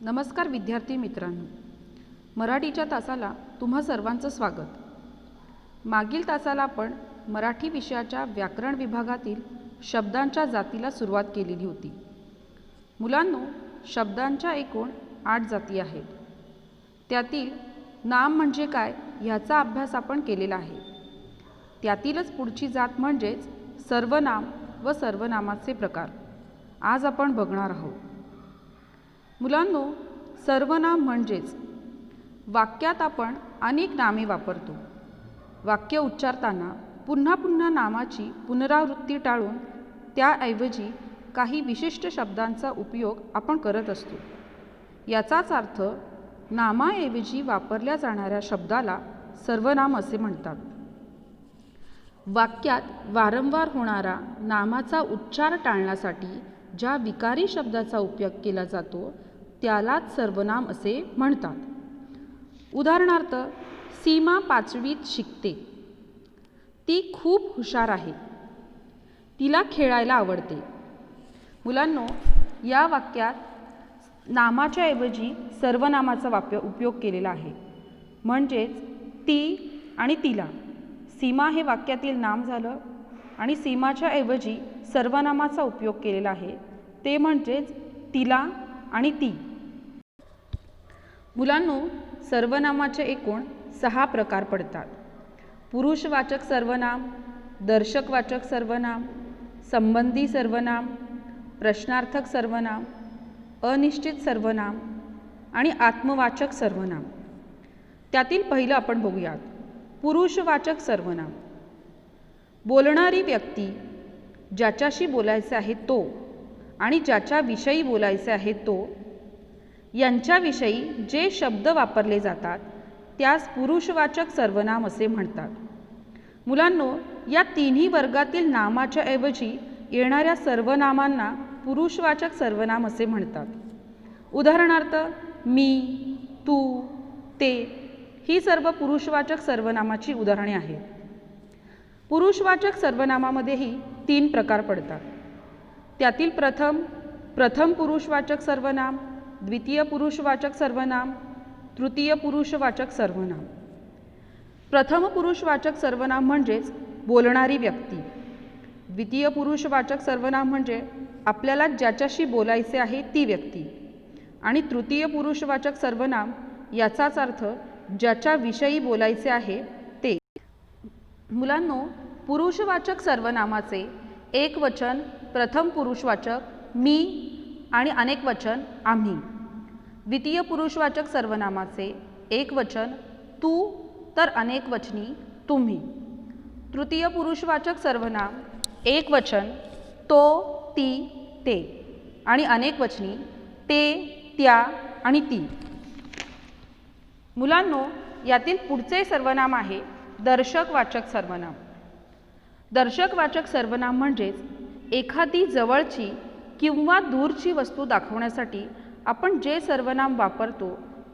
नमस्कार विद्यार्थी मित्रांनो, मराठीच्या तासाला तुम्हा सर्वांचं स्वागत. मागील तासाला आपण मराठी विषयाच्या व्याकरण विभागातील शब्दांच्या जातीला सुरुवात केलेली होती. मुलांनो, शब्दांच्या एकूण 8 जाती आहेत. त्यातील नाम म्हणजे काय ह्याचा अभ्यास आपण केलेला आहे. त्यातीलच पुढची जात म्हणजेच सर्वनाम व सर्वनामाचे प्रकार आज आपण बघणार आहोत. मुलांनो, सर्वनाम म्हणजेच वाक्यात आपण अनेक नामे वापरतो. वाक्य उच्चारताना पुन्हा पुन्हा नामाची पुनरावृत्ती टाळून त्याऐवजी काही विशिष्ट शब्दांचा उपयोग आपण करत असतो. याचाच अर्थ नामाऐवजी वापरल्या जाणाऱ्या शब्दाला सर्वनाम असे म्हणतात. वाक्यात वारंवार होणारा नामाचा उच्चार टाळण्यासाठी ज्या विकारी शब्दाचा उपयोग केला जातो त्यालाच सर्वनाम असे म्हणतात. उदाहरणार्थ, सीमा 5वीत शिकते. ती खूप हुशार आहे. तिला खेळायला आवडते. मुलांनो, या वाक्यात नामाच्या ऐवजी सर्वनामाचा उपयोग केलेला आहे. म्हणजेच ती आणि तिला. सीमा हे वाक्यातील नाम झालं आणि सीमाच्या ऐवजी सर्वनामाचा उपयोग केलेला आहे, ते म्हणजेच तिला आणि ती. मुलांनो, सर्वनामाचे एकूण 6 प्रकार पडतात. पुरुषवाचक सर्वनाम, दर्शकवाचक सर्वनाम, संबंधी सर्वनाम, प्रश्नार्थक सर्वनाम, अनिश्चित सर्वनाम आणि आत्मवाचक सर्वनाम. त्यातील पहिलं आपण बघूयात. पुरुषवाचक सर्वनाम. बोलणारी व्यक्ती, ज्याच्याशी बोलायचे आहे तो आणि ज्याच्याविषयी बोलायचे आहे तो यांच्याविषयी जे शब्द वापरले जातात त्यास पुरुषवाचक सर्वनाम असे म्हणतात. मुलांनो, या तिन्ही वर्गातील नामाच्या ऐवजी येणाऱ्या सर्वनामांना पुरुषवाचक सर्वनाम असे म्हणतात. उदाहरणार्थ, मी, तू, ते ही सर्व पुरुषवाचक सर्वनामाची उदाहरणे आहेत. पुरुषवाचक सर्वनामामध्येही 3 प्रकार पडतात. त्यातील प्रथम पुरुषवाचक सर्वनाम, द्वितीय पुरुषवाचक सर्वनाम, तृतीय पुरुषवाचक सर्वनाम. प्रथम पुरुषवाचक सर्वनाम म्हणजेच बोलणारी व्यक्ती. द्वितीय पुरुषवाचक सर्वनाम म्हणजे आपल्याला ज्याच्याशी बोलायचे आहे ती व्यक्ती. आणि तृतीय पुरुषवाचक सर्वनाम याचाच अर्थ ज्याच्याविषयी बोलायचे आहे ते. मुलांनो, पुरुषवाचक सर्वनामाचे एकवचन प्रथम पुरुषवाचक मी आणि अनेकवचन आम्ही. द्वितीय पुरुषवाचक सर्वनामाचे एकवचन तू तर अनेकवचनी तुम्ही. तृतीय पुरुषवाचक सर्वनाम एकवचन तो, ती, ते आणि अनेकवचनी ते, त्या आणि ती. मुलांनो, यातील पुढचे सर्वनाम आहे दर्शकवाचक सर्वनाम. दर्शकवाचक सर्वनाम म्हणजेच एखादी जवळची किंवा दूरची वस्तू दाखवण्यासाठी आपण जे सर्वनाम वापरतो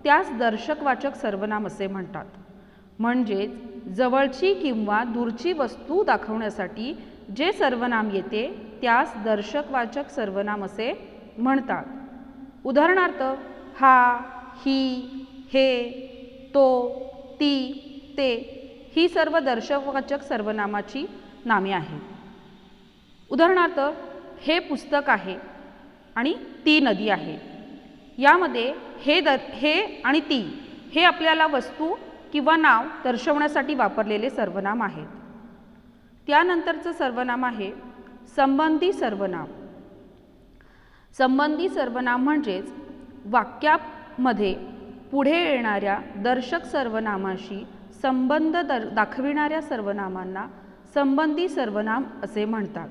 त्यास दर्शकवाचक सर्वनाम असे म्हणतात. म्हणजेच जवळची किंवा दूरची वस्तू दाखवण्यासाठी जे सर्वनाम येते त्यास दर्शकवाचक सर्वनाम असे म्हणतात. उदाहरणार्थ, हा, ही, हे, तो, ती, ते ही सर्व दर्शकवाचक सर्वनामाची नामे आहेत. उदाहरणार्थ, हे पुस्तक आहे आणि ती नदी आहे. यामध्ये हे आणि ती हे आपल्याला वस्तू किंवा नाव दर्शवण्यासाठी वापरलेले सर्वनाम आहेत. त्यानंतरचं सर्वनाम आहे संबंधी सर्वनाम. संबंधी सर्वनाम म्हणजेच वाक्यामध्ये पुढे येणाऱ्या दर्शक सर्वनामाशी संबंध दाखविणाऱ्या सर्वनामांना संबंधी सर्वनाम असे म्हणतात.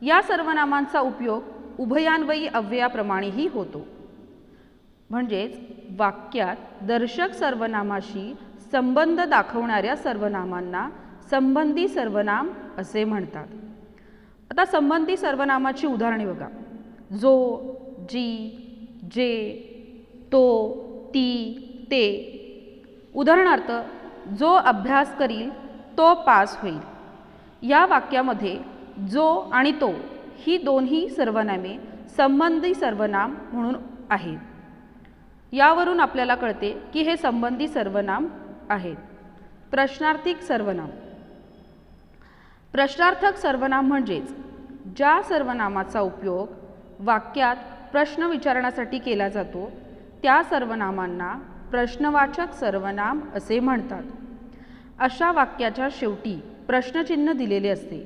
या सर्वनामांचा उपयोग उभयान्वयी अव्ययाप्रमाणेही होतो. म्हणजेच वाक्यात दर्शक सर्वनामाशी संबंध दाखवणाऱ्या सर्वनामांना संबंधी सर्वनाम असे म्हणतात. आता संबंधी सर्वनामाची उदाहरणे बघा. जो, जी, जे, तो, ती, ते. उदाहरणार्थ, जो अभ्यास करील तो पास होईल. या वाक्यामध्ये जो आणि तो ही दोन्ही सर्वनामे संबंधी सर्वनाम म्हणून आहेत. यावरून आपल्याला कळते की हे संबंधी सर्वनाम आहेत. प्रश्नार्थक सर्वनाम. प्रश्नार्थक सर्वनाम म्हणजेच ज्या सर्वनामाचा उपयोग वाक्यात प्रश्न विचारण्यासाठी केला जातो त्या सर्वनामांना प्रश्नवाचक सर्वनाम असे म्हणतात. अशा वाक्याच्या शेवटी प्रश्नचिन्ह दिलेले असते.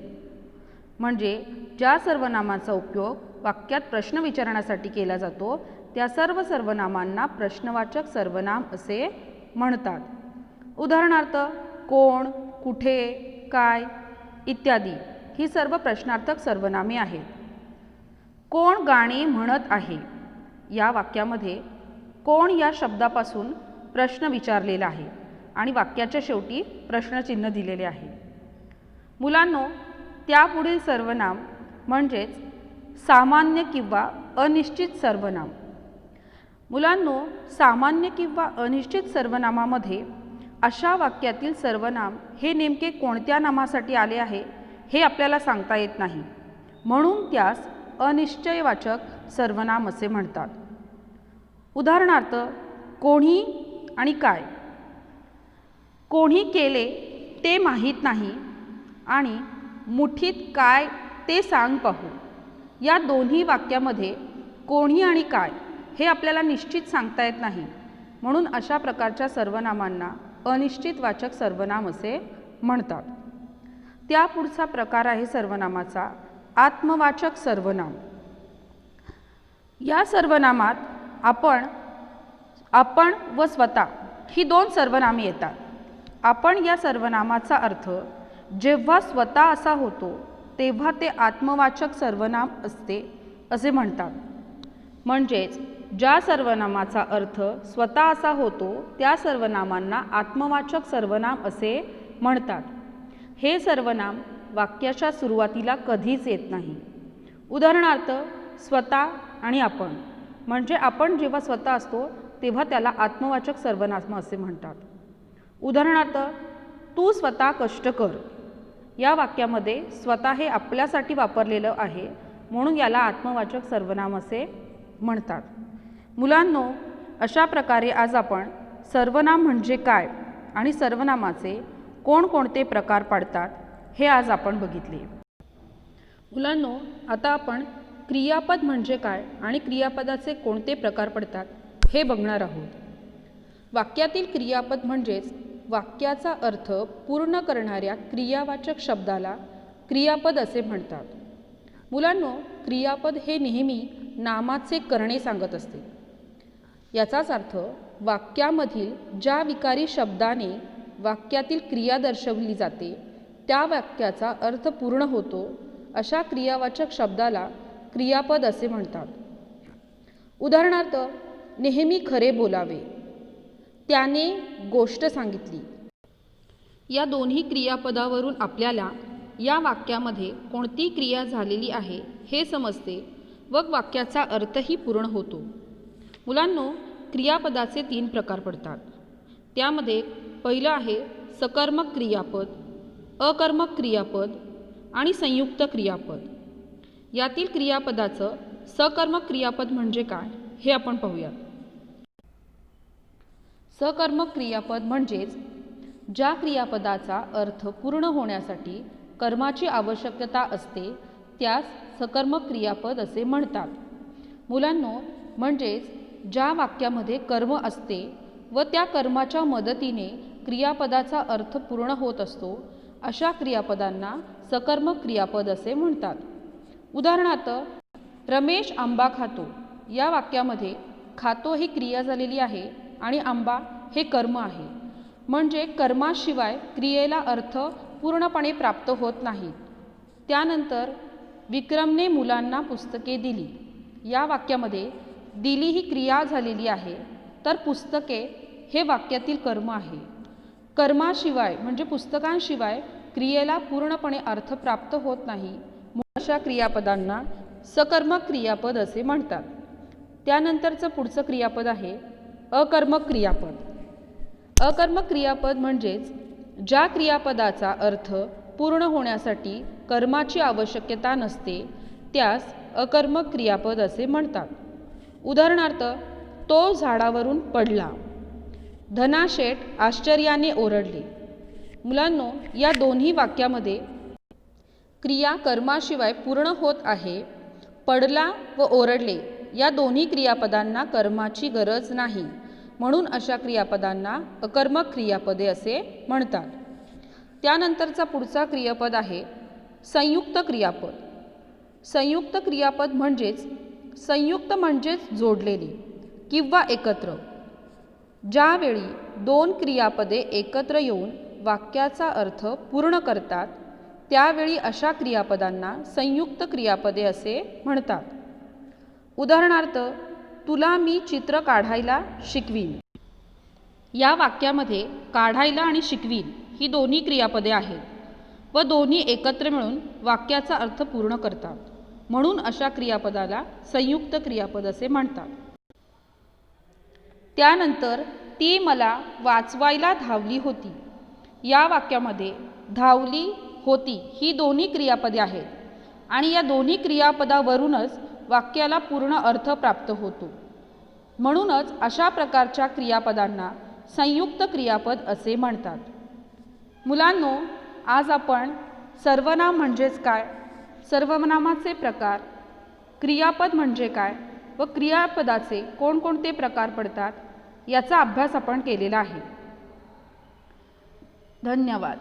म्हणजे ज्या सर्वनामाचा उपयोग वाक्यात प्रश्न विचारण्यासाठी केला जातो त्या सर्व सर्वनामांना प्रश्नवाचक सर्वनाम असे म्हणतात. उदाहरणार्थ कोण, कुठे, काय इत्यादी ही सर्व प्रश्नार्थक सर्वनामे आहेत. कोण गाणे म्हणत आहे या वाक्यामध्ये कोण या शब्दापासून प्रश्न विचारलेला आहे आणि वाक्याच्या शेवटी प्रश्नचिन्ह दिलेले आहे. मुलांनो, त्यापुढील सर्वनाम म्हणजेच सामान्य किंवा अनिश्चित सर्वनाम. मुलांनो, सामान्य किंवा अनिश्चित सर्वनामामध्ये अशा वाक्यातील सर्वनाम हे नेमके कोणत्या नामासाठी आले आहे हे आपल्याला सांगता येत नाही, म्हणून त्यास अनिश्चयवाचक सर्वनाम असे म्हणतात. उदाहरणार्थ कोणी आणि काय. कोणी केले ते माहीत नाही आणि मुठीत काय ते सांग पाहू या दोन्ही वाक्यामध्ये कोणी आणि काय हे आपल्याला निश्चित सांगता येत नाही, म्हणून अशा प्रकारच्या सर्वनामांना अनिश्चितवाचक सर्वनाम असे म्हणतात. त्यापुढचा प्रकार आहे सर्वनामाचा आत्मवाचक सर्वनाम. या सर्वनामात आपण व स्वतः ही दोन सर्वनामे येतात. आपण या सर्वनामाचा अर्थ जेव्हा स्वतः असा होतो तेव्हा ते आत्मवाचक सर्वनाम असते असे म्हणतात. म्हणजेच ज्या सर्वनामाचा अर्थ स्वतः असा होतो त्या सर्वनामांना आत्मवाचक सर्वनाम असे म्हणतात. हे सर्वनाम वाक्याच्या सुरुवातीला कधीच येत नाही. उदाहरणार्थ स्वतः आणि आपण म्हणजे आपण जेव्हा स्वतः असतो तेव्हा त्याला आत्मवाचक सर्वनाम असे म्हणतात. उदाहरणार्थ तू स्वतः कष्ट कर या वाक्यामध्ये स्वतः हे आपल्यासाठी वापरलेलं आहे, म्हणून याला आत्मवाचक सर्वनाम असे म्हणतात. मुलांनो, अशा प्रकारे आज आपण सर्वनाम म्हणजे काय आणि सर्वनामाचे कोणकोणते प्रकार पडतात हे आज आपण बघितले. मुलांनो, आता आपण क्रियापद म्हणजे काय आणि क्रियापदाचे कोणते प्रकार पडतात हे बघणार आहोत. वाक्यातील क्रियापद म्हणजेच वाक्याचा अर्थ पूर्ण करणाऱ्या क्रियावाचक शब्दाला क्रियापद असे म्हणतात. मुलांनो, क्रियापद हे नेहमी नामाचे करणे सांगत असते. याचाच अर्थ वाक्यामधील ज्या विकारी शब्दाने वाक्यातील क्रिया दर्शवली जाते त्या वाक्याचा अर्थ पूर्ण होतो अशा क्रियावाचक शब्दाला क्रियापद असे म्हणतात. उदाहरणार्थ नेहमी खरे बोलावे, त्याने गोष्ट सांगितली. या दोन्ही क्रियापदावरून आपल्याला या वाक्यामध्ये कोणती क्रिया झालेली आहे हे समजते व वाक्याचा अर्थही पूर्ण होतो. मुलांनो, क्रियापदाचे 3 प्रकार पडतात. त्यामध्ये पहिलं आहे सकर्मक क्रियापद, अकर्मक क्रियापद आणि संयुक्त क्रियापद. यातील क्रियापदाचं सकर्मक क्रियापद म्हणजे काय हे आपण पाहूयात. सकर्मक क्रियापद म्हणजेच ज्या क्रियापदाचा अर्थ पूर्ण होण्यासाठी कर्माची आवश्यकता असते त्यास सकर्मक क्रियापद असे म्हणतात. मुलांनो, म्हणजेच ज्या वाक्यामध्ये कर्म असते व त्या कर्माच्या मदतीने क्रियापदाचा अर्थ पूर्ण होत असतो अशा क्रियापदांना सकर्मक क्रियापद असे म्हणतात. उदाहरणार्थ रमेश आंबा खातो या वाक्यामध्ये खातो ही क्रिया झालेली आहे आणि आंबा हे कर्म आहे. म्हणजे कर्माशिवाय क्रियेला अर्थ पूर्णपणे प्राप्त होत नाही. त्यानंतर विक्रमने मुलांना पुस्तके दिली या वाक्यामध्ये दिली ही क्रिया झालेली आहे तर पुस्तके हे वाक्यातील कर्म आहे. कर्माशिवाय म्हणजे पुस्तकांशिवाय क्रियेला पूर्णपणे अर्थ प्राप्त होत नाही, म्हणून अशा क्रियापदांना सकर्मक क्रियापद असे म्हणतात. त्यानंतरचं पुढचं क्रियापद आहे अकर्मक क्रियापद. अकर्मक क्रियापद म्हणजेच ज्या क्रियापदाचा अर्थ पूर्ण होण्यासाठी कर्माची आवश्यकता नसते त्यास अकर्मक क्रियापद असे म्हणतात. उदाहरणार्थ तो झाडावरून पडला. धना शेठ आश्चर्याने ओरडले. मुलांनो, या दोन्ही वाक्यामध्ये क्रिया कर्माशिवाय पूर्ण होत आहे. पडला व ओरडले या दोन्ही क्रियापदांना कर्माची गरज नाही, म्हणून अशा क्रियापदांना अकर्मक क्रियापदे असे म्हणतात. त्यानंतरचा पुढचा क्रियापद आहे संयुक्त क्रियापद. संयुक्त क्रियापद संयुक्त म्हणजेच जोडलेले किंवा एकत्र. ज्यावेळी दोन क्रियापदे एकत्र येऊन वाक्याचा अर्थ पूर्ण करतात त्यावेळी अशा क्रियापदांना संयुक्त क्रियापदे असे म्हणतात. उदाहरणार्थ, तुला मी चित्र काढायला शिकवीन. या वाक्यामध्ये काढायला आणि शिकवीन ही दोन्ही क्रियापदे आहेत व दोन्ही एकत्र मिळून वाक्याचा अर्थ पूर्ण करतात, म्हणून अशा क्रियापदाला संयुक्त क्रियापद असे म्हणतात. त्यानंतर ती मला वाचवायला धावली होती. या वाक्यामध्ये धावली होती ही दोन्ही क्रियापदे आहेत आणि या दोन्ही क्रियापदावरूनच वाक्याला पूर्ण अर्थ प्राप्त होतो, म्हणूनच अशा प्रकारच्या क्रियापदांना संयुक्त क्रियापद असे म्हणतात. मुलांनो, आज आपण सर्वनाम म्हणजेच काय, सर्वनामाचे प्रकार, क्रियापद म्हणजे काय व क्रियापदाचे कोणकोणते प्रकार पडतात याचा अभ्यास आपण केलेला आहे. धन्यवाद.